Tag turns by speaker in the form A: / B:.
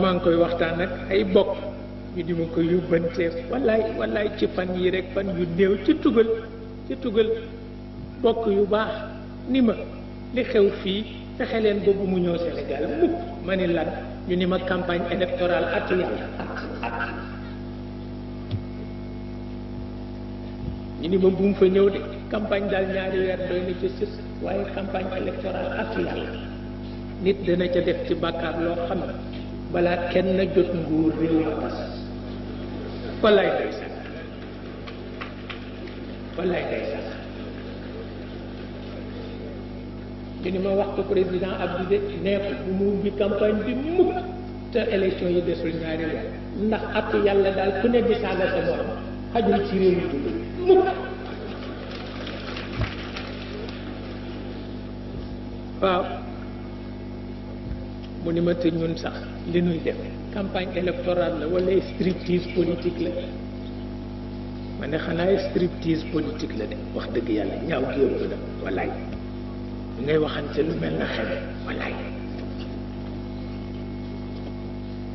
A: maa ngi koy waxtaan ak ay bokk ñu di ma ko yóbbante wallaay ci fan yi rek fan yu néew ci tugal bokk yu baax ni ma li xew fii fexe leen boobu mu ñëw Sénégal mukk ma ni lan ñu ni ma campagne électorale atu yàlla at ñu ni ma bu mu fa ñëw de campagne daal ñaari weer doy na ci sës waaye campagne électorale atu yàlla nit dana ca def ci bàkkaar loo xam ne balaa kenn na jot nguur réew ma tas wallaay day sax ñu ni ma wax ko président Abdou de nee ko bu mu ubbi campagne bi mukk te élection yi desul ñaari weer ndax atu yàlla daal ku ne di saaga sa morom xajul ci réew mi tudd mukk waaw mu ni ma te ñun sax li nuy def campagne électorale la wala striptease politique la ma ne xanaa striptease politique la de wax dëgg yàlla ñaaw gi ëpp na wallaay ngay waxante lu mel na xel wallaay